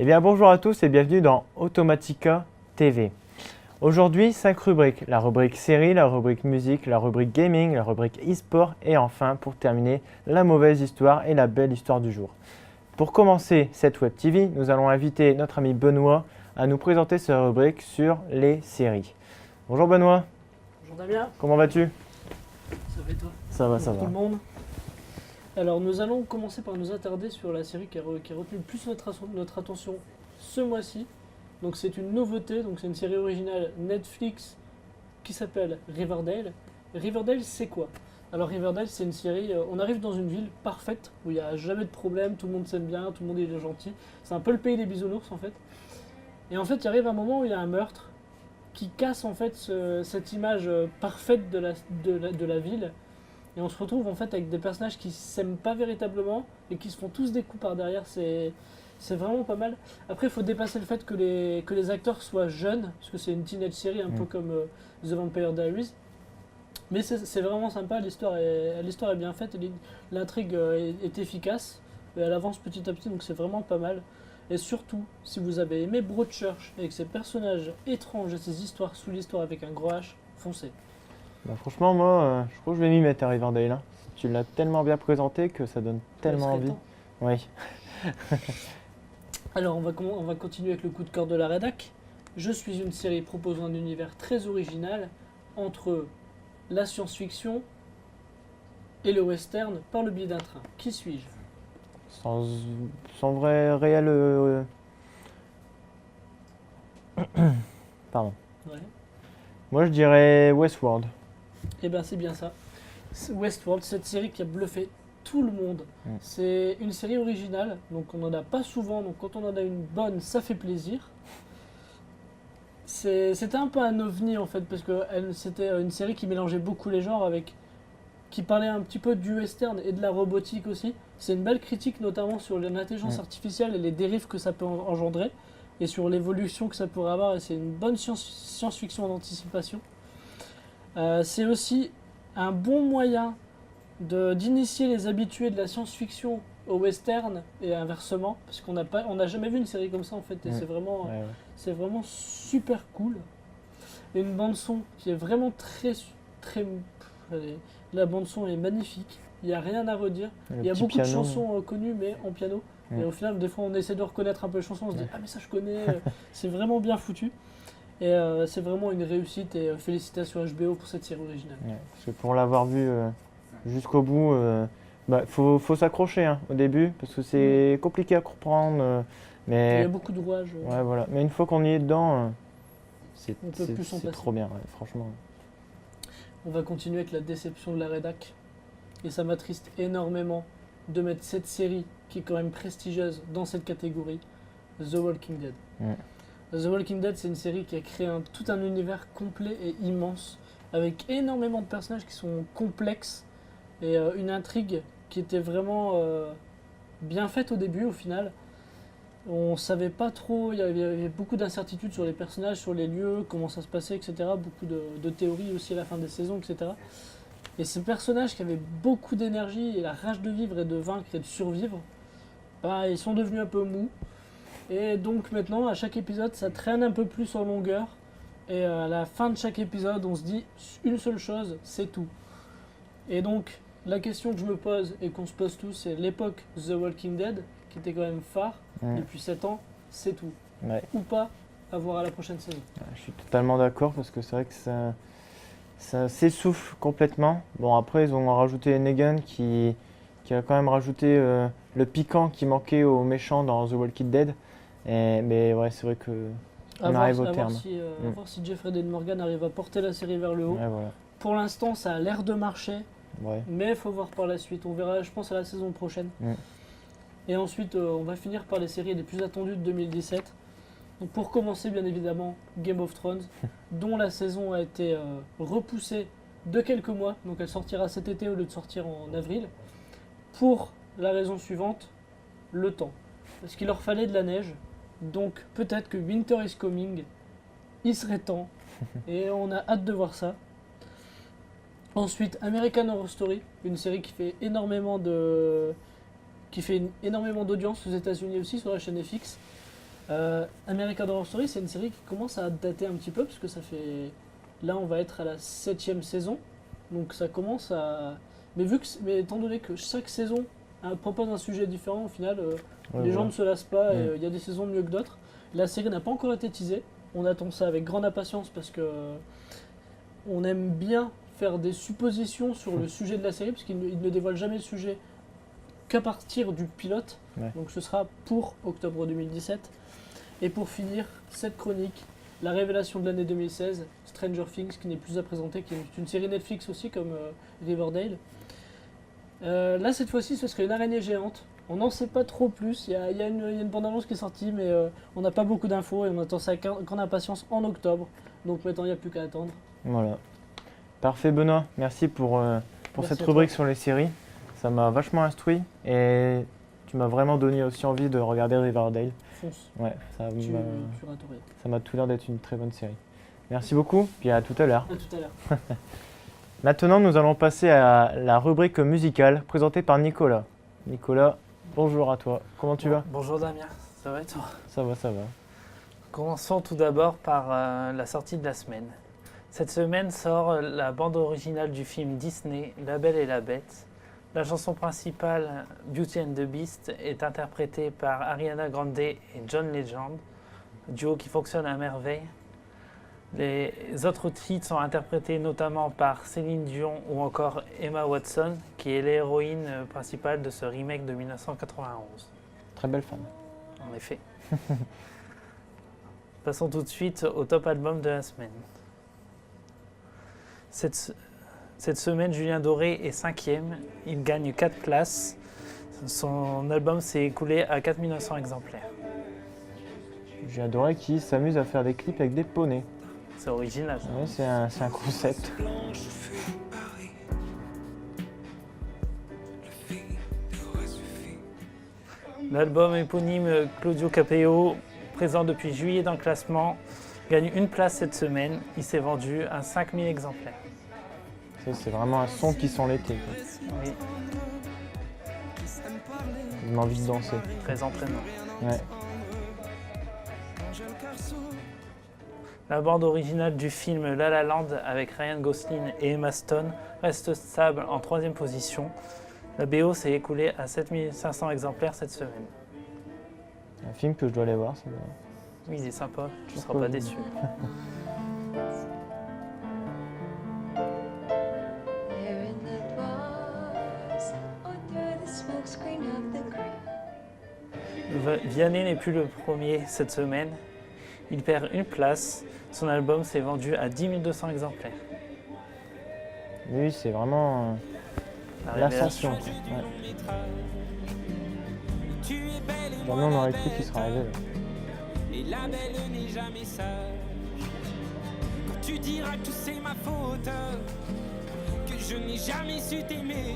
Eh bien bonjour à tous et bienvenue dans Automatica TV. Aujourd'hui 5 rubriques, la rubrique série, la rubrique musique, la rubrique gaming, la rubrique e-sport et enfin pour terminer la mauvaise histoire et la belle histoire du jour. Pour commencer cette web TV, nous allons inviter notre ami Benoît à nous présenter sa rubrique sur les séries. Bonjour Benoît. Bonjour Damien. Comment vas-tu? Ça va et toi? Ça va, ça Bonjour va. tout le monde. Alors nous allons commencer par nous attarder sur la série qui a retenu le plus notre attention ce mois-ci. Donc c'est une nouveauté, donc c'est une série originale Netflix qui s'appelle Riverdale. Riverdale c'est quoi? Alors Riverdale c'est une série, on arrive dans une ville parfaite où il n'y a jamais de problème, tout le monde s'aime bien, tout le monde est gentil. C'est un peu le pays des bisounours en fait. Et en fait il arrive un moment où il y a un meurtre qui casse en fait cette image parfaite de la ville. Et on se retrouve en fait avec des personnages qui s'aiment pas véritablement et qui se font tous des coups par derrière. C'est vraiment pas mal. Après, il faut dépasser le fait que les acteurs soient jeunes, parce que c'est une teenage série un peu comme The Vampire Diaries. Mais c'est vraiment sympa, l'histoire est bien faite, l'intrigue est efficace, et elle avance petit à petit, donc c'est vraiment pas mal. Et surtout, si vous avez aimé Broadchurch avec ses personnages étranges et ses histoires sous l'histoire avec un gros H, foncez. Bah, franchement moi je crois que je vais m'y mettre à Riverdale. Hein. Tu l'as tellement bien présenté que ça donne tellement Il serait envie. temps. Oui. Alors, on va continuer avec le coup de cœur de la rédac. Je suis une série proposant un univers très original entre la science-fiction et le western par le biais d'un train. Qui suis-je? Sans, sans vrai réel pardon. Ouais. Moi je dirais Westworld. Eh bien, c'est bien ça. C'est Westworld, cette série qui a bluffé tout le monde. Mm. C'est une série originale, donc on n'en a pas souvent, donc quand on en a une bonne, ça fait plaisir. C'était un peu un ovni en fait, parce que c'était une série qui mélangeait beaucoup les genres, qui parlait un petit peu du western et de la robotique aussi. C'est une belle critique notamment sur l'intelligence artificielle et les dérives que ça peut engendrer, et sur l'évolution que ça pourrait avoir, et c'est une bonne science-fiction d'anticipation. C'est aussi un bon moyen d'initier les habitués de la science-fiction au western et inversement, parce on n'a jamais vu une série comme ça en fait, et Ouais, ouais. c'est vraiment super cool. Et une bande son qui est vraiment très, la bande son est magnifique. Il n'y a rien à redire. Le Il y a petit beaucoup de piano. chansons connues, mais en piano. Mm. Et au final, des fois, on essaie de reconnaître un peu les chansons, on se dit Ouais. ah mais ça je connais. C'est vraiment bien foutu. Et c'est vraiment une réussite. Et félicitations à HBO pour cette série originale. Ouais, parce que pour l'avoir vu jusqu'au bout, faut s'accrocher hein, au début, parce que c'est compliqué à comprendre. Il y Mais a beaucoup de rouages. ouais, voilà. Mais une fois qu'on y est dedans, On peut plus s'en c'est passer. trop bien, ouais, franchement. On va continuer avec la déception de la rédac. Et ça m'attriste énormément de mettre cette série, qui est quand même prestigieuse, dans cette catégorie, The Walking Dead. Mm. The Walking Dead, c'est une série qui a créé tout un univers complet et immense, avec énormément de personnages qui sont complexes, et une intrigue qui était vraiment bien faite au début, au final. On savait pas trop, il y avait beaucoup d'incertitudes sur les personnages, sur les lieux, comment ça se passait, etc. Beaucoup de théories aussi à la fin des saisons, etc. Et ces personnages qui avaient beaucoup d'énergie et la rage de vivre et de vaincre et de survivre, bah, ils sont devenus un peu mous. Et donc maintenant, à chaque épisode, ça traîne un peu plus en longueur. Et à la fin de chaque épisode, on se dit une seule chose, c'est tout. Et donc, la question que je me pose et qu'on se pose tous, c'est l'époque The Walking Dead, qui était quand même phare Mm. depuis 7 ans, c'est tout. Ouais. Ou pas, à voir à la prochaine saison. Je suis totalement d'accord parce que c'est vrai que ça s'essouffle complètement. Bon, après, ils ont rajouté Negan qui a quand même rajouté le piquant qui manquait aux méchants dans The Walking Dead. Mais ouais, c'est vrai que on arrive au terme. À voir si Jeffrey Dean Morgan arrive à porter la série vers le haut. Ouais, voilà. Pour l'instant, ça a l'air de marcher, Ouais. mais il faut voir par la suite. On verra, je pense, à la saison prochaine. Mm. Et ensuite, on va finir par les séries les plus attendues de 2017. Donc pour commencer, bien évidemment, Game of Thrones, dont la saison a été repoussée de quelques mois. Donc elle sortira cet été au lieu de sortir en avril. Pour la raison suivante, le temps. Parce qu'il leur fallait de la neige. Donc peut-être que Winter is coming. Il serait temps. Et on a hâte de voir ça. Ensuite, American Horror Story, une série qui fait énormément d'audience aux États-Unis aussi sur la chaîne FX. American Horror Story, c'est une série qui commence à dater un petit peu, parce que ça fait... Là, on va être à la 7e saison, donc ça commence à... Mais étant donné que chaque saison propose un sujet différent, au final, les gens ne se lassent pas, et il y a des saisons mieux que d'autres. La série n'a pas encore été teasée, on attend ça avec grande impatience, parce que on aime bien faire des suppositions sur le sujet de la série, parce qu'il ne dévoile jamais le sujet qu'à partir du pilote, donc ce sera pour octobre 2017. Et pour finir, cette chronique, la révélation de l'année 2016, Stranger Things, qui n'est plus à présenter, qui est une série Netflix aussi, comme Riverdale. Là, cette fois-ci, ce serait une araignée géante. On n'en sait pas trop plus, il y a une bande-annonce qui est sortie, mais on n'a pas beaucoup d'infos, et on attend ça avec grande impatience en octobre. Donc maintenant, il n'y a plus qu'à attendre. Voilà. Parfait Benoît, merci pour Merci cette à rubrique toi. sur les séries. Ça m'a vachement instruit et tu m'as vraiment donné aussi envie de regarder Riverdale. Fonce, Ouais, ça tu m'a rates rien. ça m'a tout l'air d'être une très bonne série. Merci beaucoup, puis à tout à l'heure. À tout à l'heure. Maintenant, nous allons passer à la rubrique musicale présentée par Nicolas. Nicolas, bonjour à toi. Comment tu vas? Bonjour Damien, ça va et toi? Ça va, ça va. Commençons tout d'abord par la sortie de la semaine. Cette semaine sort la bande originale du film Disney La Belle et la Bête. La chanson principale, Beauty and the Beast, est interprétée par Ariana Grande et John Legend, duo qui fonctionne à merveille. Les autres titres sont interprétés notamment par Céline Dion ou encore Emma Watson, qui est l'héroïne principale de ce remake de 1991. Très belle femme. En effet. Passons tout de suite au top album de la semaine. Cette semaine, Julien Doré est 5e. Il gagne 4 places. Son album s'est écoulé à 4900 exemplaires. J'ai adoré qui s'amuse à faire des clips avec des poneys. C'est original. Ça. Ouais, c'est un concept. L'album éponyme Claudio Capeo, présent depuis juillet dans le classement, gagne une place cette semaine. Il s'est vendu à 5000 exemplaires. Ça, c'est vraiment un son qui sent l'été, quoi. Oui, Il m'a envie de danser. très entraînant. Ouais. La bande originale du film La La Land avec Ryan Gosling et Emma Stone reste stable en 3e position. La BO s'est écoulée à 7500 exemplaires cette semaine. Un film que je dois aller voir, ça doit... Oui, il est sympa, tu ne seras Pourquoi pas vous- déçu. Here in the bars, or through the smokescreen of the crib. Vianney n'est plus le premier cette semaine. Il perd une place. Son album s'est vendu à 10 200 exemplaires. Oui, c'est vraiment La l'ascension. révélation. Ouais. Jamais on aurait cru qu'il serait arrivé là. Et la belle n'est jamais sage. Quand tu diras que c'est ma faute, que je n'ai jamais su t'aimer.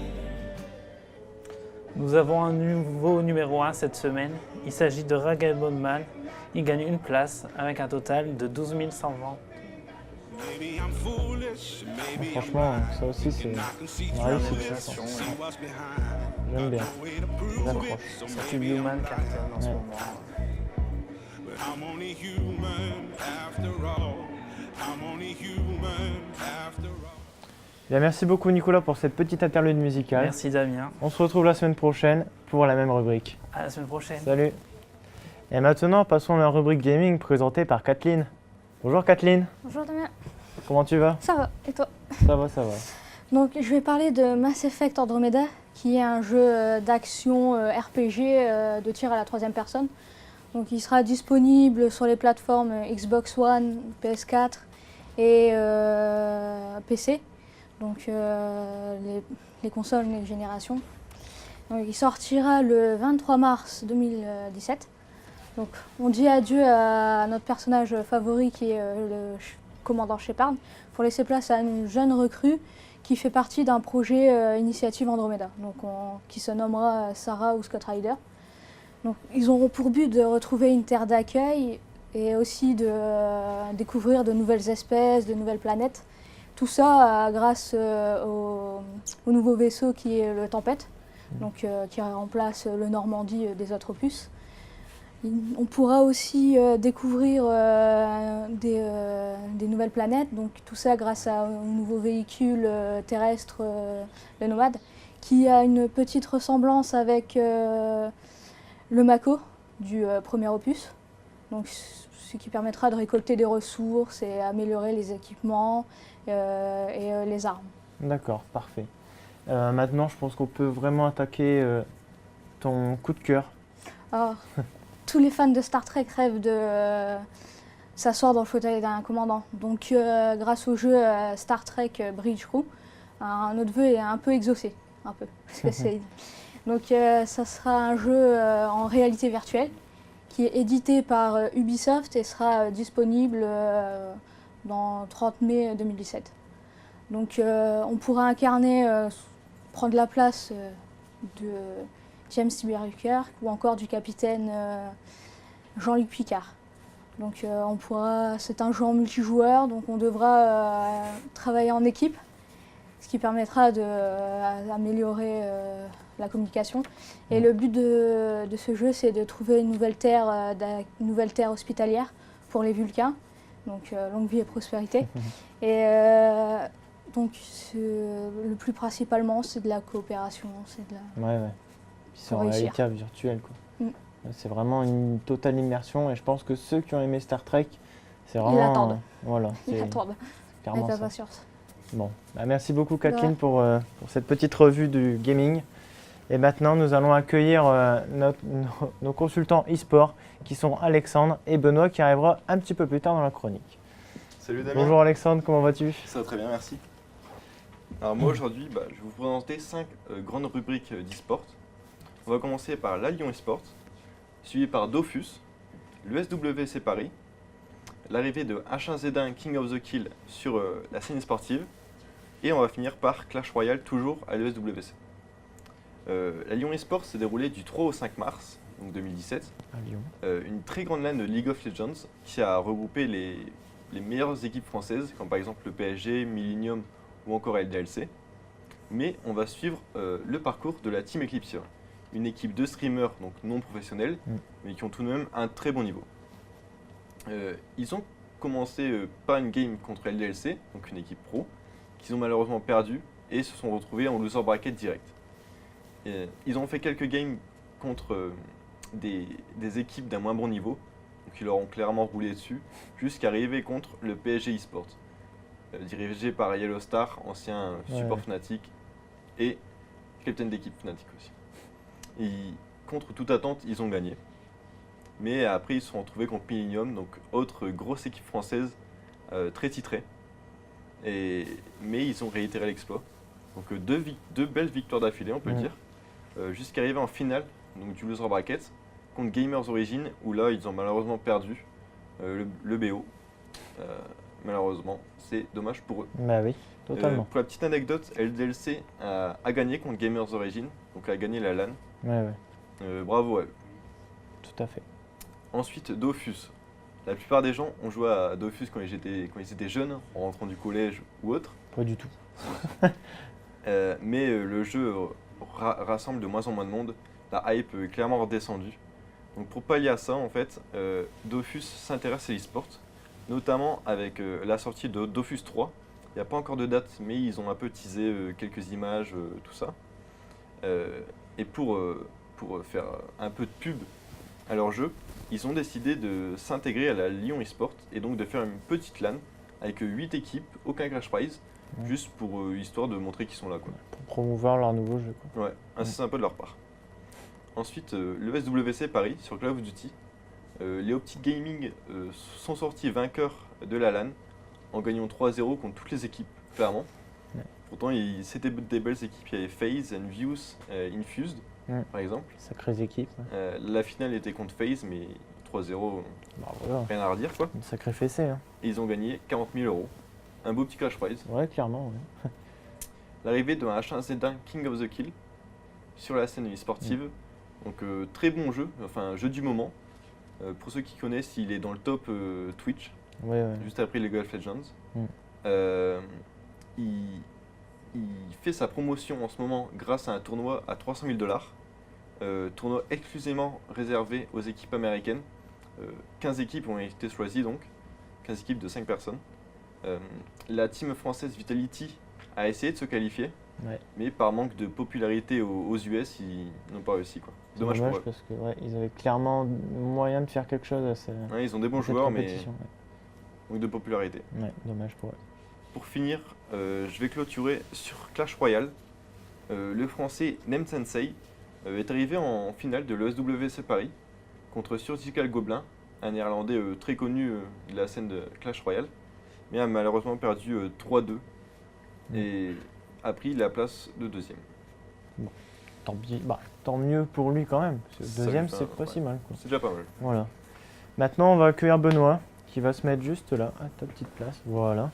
Nous avons un nouveau numéro 1 cette semaine. Il s'agit de Rag'n'Bone Man. Il gagne une place avec un total de 12 100 ventes. Franchement, ça aussi, c'est une réussite. Ça, j'aime bien. J'accroche. Surtout Human cartonne en ce Ouais. moment. I'm only human after all. I'm only human after all. Bien, merci beaucoup Nicolas pour cette petite interlude musicale. Merci Damien. On se retrouve la semaine prochaine pour la même rubrique. À la semaine prochaine. Salut. Et maintenant, passons à la rubrique gaming présentée par Kathleen. Bonjour Kathleen, Bonjour Damien, comment tu vas? ça va, et toi? Ça va, ça va. Donc je vais parler de Mass Effect Andromeda, qui est un jeu d'action RPG de tir à la troisième personne. Donc il sera disponible sur les plateformes Xbox One, PS4 et PC, donc les consoles nouvelle génération. Donc, il sortira le 23 mars 2017. Donc on dit adieu à notre personnage favori qui est le commandant Shepard pour laisser place à une jeune recrue qui fait partie d'un projet Initiative Andromeda, donc qui se nommera Sarah ou Scott Ryder. Donc, ils auront pour but de retrouver une terre d'accueil et aussi de découvrir de nouvelles espèces, de nouvelles planètes. Tout ça grâce au nouveau vaisseau qui est le Tempête, donc, qui remplace le Normandie des autres opus. On pourra aussi découvrir des nouvelles planètes, donc tout ça grâce au nouveau véhicule terrestre, le Nomade, qui a une petite ressemblance avec le Mako du premier opus, donc ce qui permettra de récolter des ressources et améliorer les équipements et les armes. D'accord, parfait. Maintenant, je pense qu'on peut vraiment attaquer ton coup de cœur. Alors, tous les fans de Star Trek rêvent de s'asseoir dans le fauteuil d'un commandant. Donc, grâce au jeu Star Trek Bridge Crew, notre vœu est un peu exaucé. Un peu. Parce que donc, ça sera un jeu en réalité virtuelle qui est édité par Ubisoft et sera disponible dans 30 mai 2017. Donc, on pourra incarner, prendre la place de James Tiberius Kirk ou encore du capitaine Jean-Luc Picard. Donc c'est un jeu en multijoueur, donc on devra travailler en équipe, ce qui permettra d'améliorer la communication. Et le but de ce jeu, c'est de trouver une nouvelle terre hospitalière pour les Vulcains, donc longue vie et prospérité. Et donc le plus principalement, c'est de la coopération, c'est de la... Ouais. C'est en réussir. réalité virtuelle, quoi. Mm. C'est vraiment une totale immersion et je pense que ceux qui ont aimé Star Trek, c'est Ils vraiment... l'attendent. Voilà, Ils c'est attendent clairement avec ça. impatience. Bon, merci beaucoup Kathleen Ouais. pour cette petite revue du gaming. Et maintenant, nous allons accueillir nos consultants e-sport qui sont Alexandre et Benoît qui arrivera un petit peu plus tard dans la chronique. Salut Damien. Bonjour Alexandre, comment vas-tu? Ça va très bien, merci. Alors moi aujourd'hui, je vais vous présenter 5 grandes rubriques d'e-sport. On va commencer par la Lyon eSport, suivi par Dofus, l'USWC Paris, l'arrivée de H1Z1 King of the Kill sur la scène sportive, et on va finir par Clash Royale, toujours à l'USWC. La Lyon eSport s'est déroulée du 3 au 5 mars donc 2017. À Lyon. Une très grande LAN de League of Legends qui a regroupé les meilleures équipes françaises, comme par exemple le PSG, Millennium ou encore LDLC. Mais on va suivre le parcours de la Team Eclipse, une équipe de streamers donc non professionnels, mais qui ont tout de même un très bon niveau. Ils ont commencé par une game contre LDLC, donc une équipe pro, qu'ils ont malheureusement perdu et se sont retrouvés en loser bracket direct. Ils ont fait quelques games contre des équipes d'un moins bon niveau, donc ils leur ont clairement roulé dessus, jusqu'à arriver contre le PSG eSport, dirigé par Yellow Star, ancien support Fnatic et capitaine d'équipe Fnatic aussi. Et contre toute attente, ils ont gagné. Mais après, ils se sont retrouvés contre Millennium, donc autre grosse équipe française très titrée. Mais ils ont réitéré l'exploit. Donc deux belles victoires d'affilée, on peut le dire, jusqu'à arriver en finale donc, du loser bracket contre Gamers Origin, où là, ils ont malheureusement perdu le BO. Malheureusement, c'est dommage pour eux. Bah oui, totalement. Pour la petite anecdote, LDLC a gagné contre Gamers Origin, donc a gagné la LAN. Ouais. Bravo à eux. Tout à fait. Ensuite, Dofus. La plupart des gens ont joué à Dofus quand ils étaient jeunes, en rentrant du collège ou autre. Pas du tout. Mais le jeu rassemble de moins en moins de monde. La hype est clairement redescendue. Donc pour pallier à ça, en fait, Dofus s'intéresse à l'e-sport, notamment avec la sortie de Dofus 3. Il n'y a pas encore de date, mais ils ont un peu teasé quelques images, tout ça. Et pour faire un peu de pub à leur jeu, ils ont décidé de s'intégrer à la Lyon eSport et donc de faire une petite LAN avec 8 équipes, aucun cash prize, juste pour histoire de montrer qu'ils sont là, quoi. Pour promouvoir leur nouveau jeu, quoi. Ouais, assez sympa de leur part. Ensuite, le SWC Paris sur Call of Duty. Les Optic Gaming sont sortis vainqueurs de la LAN en gagnant 3-0 contre toutes les équipes, clairement. Ouais. Pourtant, c'était des belles équipes. Il y avait FaZe, Envious, Infused, par exemple. Sacrées équipes. La finale était contre FaZe, mais 3-0, Bah, voilà. rien à redire, quoi. Une sacrée fessée. Hein. Et ils ont gagné 40 000 €. Un beau petit cash prize. Ouais, clairement. Ouais. L'arrivée d'un H1Z1 King of the Kill sur la scène sportive. Donc très bon jeu, enfin jeu du moment. Pour ceux qui connaissent, il est dans le top Twitch, juste après League of Legends. Il fait sa promotion en ce moment grâce à un tournoi à 300 000 $. tournoi exclusivement réservé aux équipes américaines. 15 équipes ont été choisies donc, 15 équipes de 5 personnes. La team française Vitality a essayé de se qualifier, Ouais. mais par manque de popularité aux US, ils n'ont pas réussi, quoi. C'est Dommage pour eux. parce que ouais, ils avaient clairement moyen de faire quelque chose à Ouais, ils ont des bons cette joueurs, mais compétition. manque de popularité. Ouais, dommage pour eux. Pour finir, je vais clôturer sur Clash Royale. Le français Nem Sensei est arrivé en finale de l'ESWC Paris contre Surgical Goblin, un néerlandais très connu de la scène de Clash Royale, mais a malheureusement perdu 3-2 et a pris la place de deuxième. Tant mieux pour lui quand même. Parce que Ça deuxième, lui fait c'est un- pas ouais. si mal, quoi. C'est déjà pas mal. Voilà. Maintenant, on va accueillir Benoît, qui va se mettre juste là, à ta petite place. Voilà.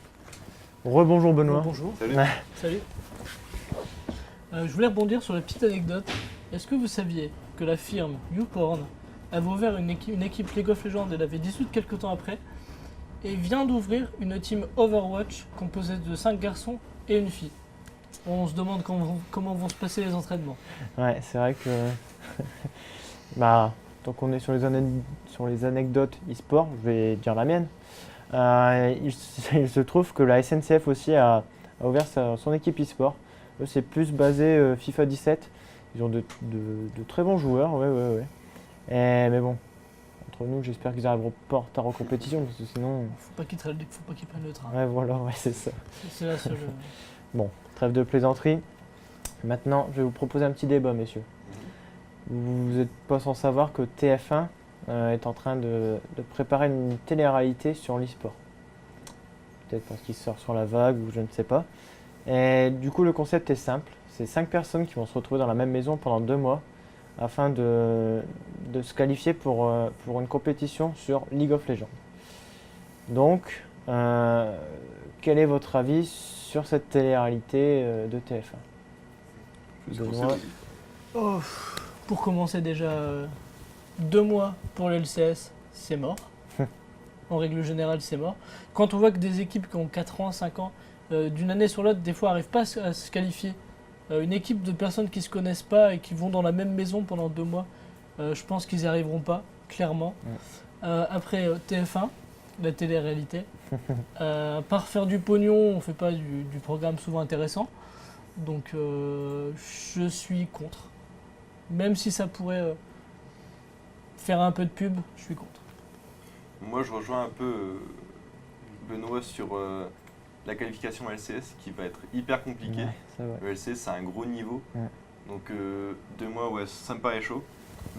Rebonjour Benoît. Bonjour. Salut. Ouais. Salut. Je voulais rebondir sur la petite anecdote. Est-ce que vous saviez que la firme YouPorn avait ouvert une équipe League of Legends et l'avait dissoute quelques temps après et vient d'ouvrir une team Overwatch composée de 5 garçons et une fille. On se demande comment vont se passer les entraînements. Ouais, c'est vrai que. Tant qu'on est sur les anecdotes e-sport, je vais dire la mienne. Il se trouve que la SNCF aussi a ouvert son équipe e-sport. Eux, c'est plus basé FIFA 17. Ils ont de très bons joueurs, ouais. Mais bon, entre nous, j'espère qu'ils arriveront pas en retard en compétition, parce que sinon. Faut pas qu'ils prennent le train. Ouais, voilà, ouais, c'est ça. C'est la seule. Bon, trêve de plaisanterie. Maintenant, je vais vous proposer un petit débat, messieurs. Vous n'êtes pas sans savoir que TF1 est en train de préparer une télé-réalité sur l'e-sport. Peut-être parce qu'il sort sur la vague ou je ne sais pas. Et du coup, le concept est simple. C'est 5 personnes qui vont se retrouver dans la même maison pendant 2 mois afin de se qualifier pour une compétition sur League of Legends. Donc, quel est votre avis sur cette télé-réalité de TF1 Je Benoît. conseille aussi. Oh, pour commencer déjà, 2 mois pour le LCS, c'est mort. En règle générale, c'est mort. Quand on voit que des équipes qui ont 4 ans, 5 ans, d'une année sur l'autre, des fois n'arrivent pas à se qualifier, une équipe de personnes qui ne se connaissent pas et qui vont dans la même maison pendant 2 mois, je pense qu'ils n'y arriveront pas, clairement. Après, TF1, la télé-réalité. Par faire du pognon, on ne fait pas du programme souvent intéressant. Donc je suis contre. Même si ça pourrait faire un peu de pub, je suis contre. Moi, je rejoins un peu Benoît sur la qualification LCS qui va être hyper compliquée. Ouais, ça va. Le LCS, c'est un gros niveau. Ouais. Donc, 2 mois, ouais, ça me paraît chaud.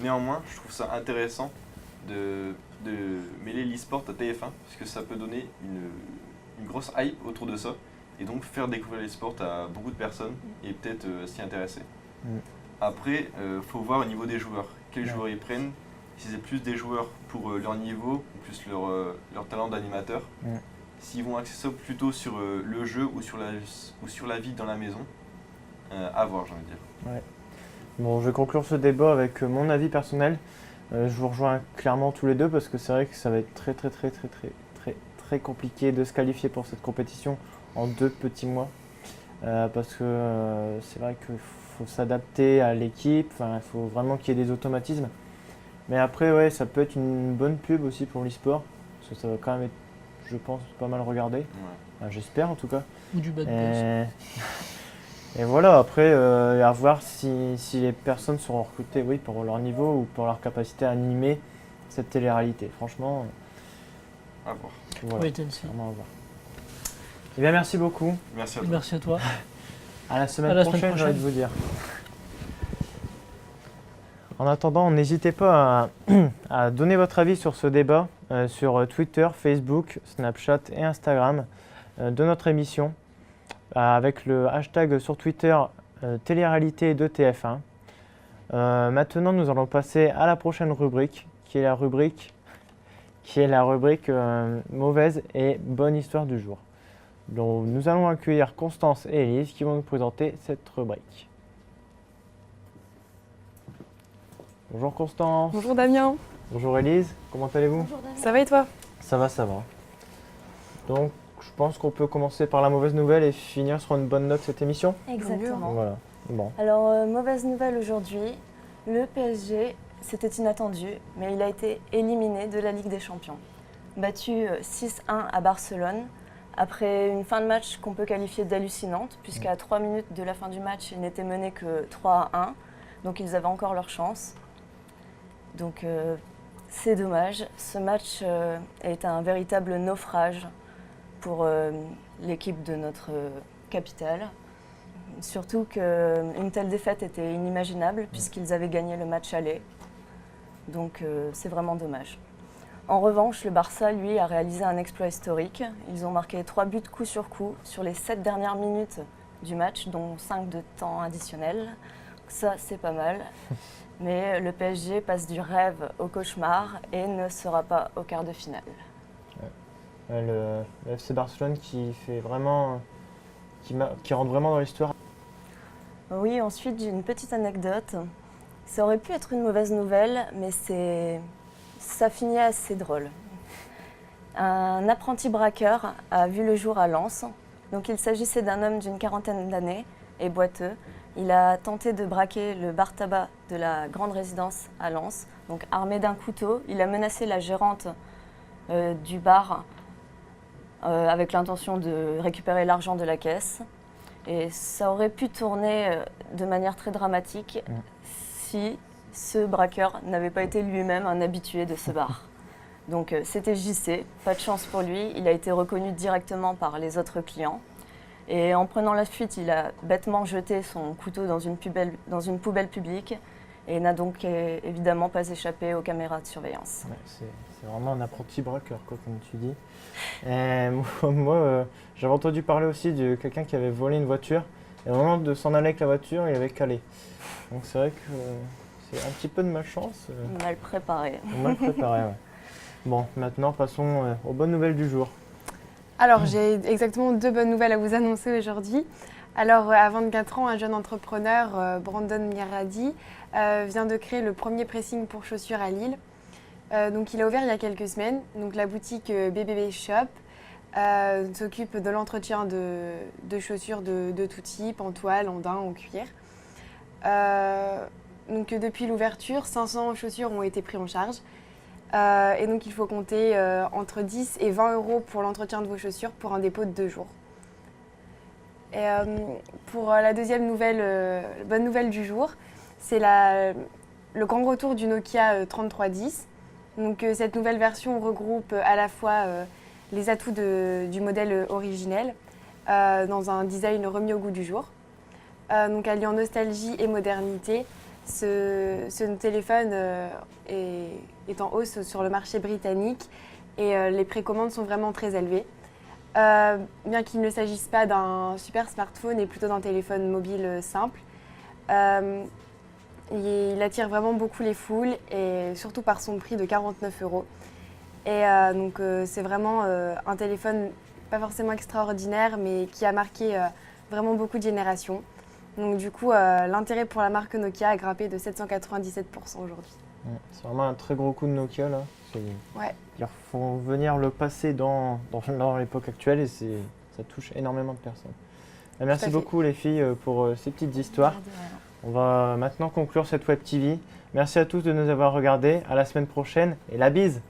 Néanmoins, je trouve ça intéressant de mêler l'e-sport à TF1 parce que ça peut donner une grosse hype autour de ça et donc faire découvrir l'e-sport à beaucoup de personnes et peut-être s'y intéresser. Après, faut voir au niveau des joueurs. Quels joueurs ils prennent, si c'est plus des joueurs pour leur niveau, ou plus leur talent d'animateur. S'ils vont axer ça plutôt sur le jeu ou sur la vie dans la maison, à voir, j'ai envie de dire. Bon, je vais conclure ce débat avec mon avis personnel. Je vous rejoins clairement tous les deux parce que c'est vrai que ça va être très compliqué de se qualifier pour cette compétition en 2 petits mois. Parce que c'est vrai qu'il faut s'adapter à l'équipe, il faut vraiment qu'il y ait des automatismes. Mais après, ouais, ça peut être une bonne pub aussi pour l'e-sport, parce que ça va quand même être, je pense, pas mal regardé. Ouais. Enfin, j'espère en tout cas. Ou du bad buzz. Et voilà, après, à voir si les personnes seront recrutées pour leur niveau ou pour leur capacité à animer cette télé-réalité. Franchement, À voir. voilà, Wait and see. vraiment à voir. Eh bien, merci beaucoup. Merci à toi. Merci à toi. À la semaine À la semaine prochaine, j'ai envie de prochaine. vous dire. En attendant, n'hésitez pas à donner votre avis sur ce débat sur Twitter, Facebook, Snapchat et Instagram de notre émission avec le hashtag sur Twitter télé-réalité de TF1. Maintenant, nous allons passer à la prochaine rubrique qui est la rubrique mauvaise et bonne histoire du jour. Donc, nous allons accueillir Constance et Elise qui vont nous présenter cette rubrique. Bonjour Constance. Bonjour Damien, Bonjour Elise, comment allez-vous? ça va et toi? Ça va. Donc, je pense qu'on peut commencer par la mauvaise nouvelle et finir sur une bonne note cette émission. Exactement. Voilà. Bon. Alors, mauvaise nouvelle aujourd'hui, Le PSG, c'était inattendu, mais il a été éliminé de la Ligue des Champions. Battu 6-1 à Barcelone, après une fin de match qu'on peut qualifier d'hallucinante, puisqu'à 3 minutes de la fin du match, ils n'étaient menés que 3-1, donc ils avaient encore leur chance. Donc c'est dommage. Ce match est un véritable naufrage pour l'équipe de notre capitale. Surtout qu'une telle défaite était inimaginable puisqu'ils avaient gagné le match aller. Donc c'est vraiment dommage. En revanche, le Barça, lui, a réalisé un exploit historique. Ils ont marqué 3 buts coup sur coup sur les 7 dernières minutes du match, dont 5 de temps additionnel. Ça, c'est pas mal. Mais le PSG passe du rêve au cauchemar et ne sera pas au quart de finale. Le FC Barcelone qui fait vraiment, qui rentre vraiment dans l'histoire. Oui, ensuite j'ai une petite anecdote. Ça aurait pu être une mauvaise nouvelle, mais ça finit assez drôle. Un apprenti braqueur a vu le jour à Lens. Donc il s'agissait d'un homme d'une quarantaine d'années et boiteux. Il a tenté de braquer le bar tabac de la grande résidence à Lens. Donc armé d'un couteau, il a menacé la gérante du bar avec l'intention de récupérer l'argent de la caisse. Et ça aurait pu tourner de manière très dramatique si ce braqueur n'avait pas été lui-même un habitué de ce bar. Donc c'était JC, pas de chance pour lui, il a été reconnu directement par les autres clients. Et en prenant la fuite, il a bêtement jeté son couteau dans une poubelle publique et n'a donc évidemment pas échappé aux caméras de surveillance. Ouais, c'est vraiment un apprenti braqueur, quoi, comme tu dis. Et moi, j'avais entendu parler aussi de quelqu'un qui avait volé une voiture et au moment de s'en aller avec la voiture, il avait calé. Donc c'est vrai que c'est un petit peu de malchance. Mal préparé. Mal préparé, ouais. Bon, maintenant passons aux bonnes nouvelles du jour. Alors, j'ai exactement 2 bonnes nouvelles à vous annoncer aujourd'hui. Alors, à 24 ans, un jeune entrepreneur, Brandon Miradi, vient de créer le premier pressing pour chaussures à Lille. Donc, il a ouvert il y a quelques semaines. Donc, la boutique BBB Shop s'occupe de l'entretien de chaussures de tout type, en toile, en daim, en cuir. Donc, depuis l'ouverture, 500 chaussures ont été prises en charge. Et donc, il faut compter entre 10 et 20 € pour l'entretien de vos chaussures pour un dépôt de 2 jours. Et pour la deuxième bonne nouvelle du jour, c'est le grand retour du Nokia 3310. Donc, cette nouvelle version regroupe à la fois les atouts du modèle originel dans un design remis au goût du jour. Donc, alliant nostalgie et modernité, ce téléphone est en hausse sur le marché britannique et les précommandes sont vraiment très élevées. Bien qu'il ne s'agisse pas d'un super smartphone et plutôt d'un téléphone mobile simple, il attire vraiment beaucoup les foules et surtout par son prix de 49 €. Et donc c'est vraiment un téléphone pas forcément extraordinaire mais qui a marqué vraiment beaucoup de générations. Donc du coup, l'intérêt pour la marque Nokia a grimpé de 797% aujourd'hui. C'est vraiment un très gros coup de Nokia là. Ouais. Ils font venir le passé dans l'époque actuelle et ça touche énormément de personnes. Merci beaucoup les filles pour ces petites histoires. On va maintenant conclure cette Web TV. Merci à tous de nous avoir regardés. À la semaine prochaine et la bise!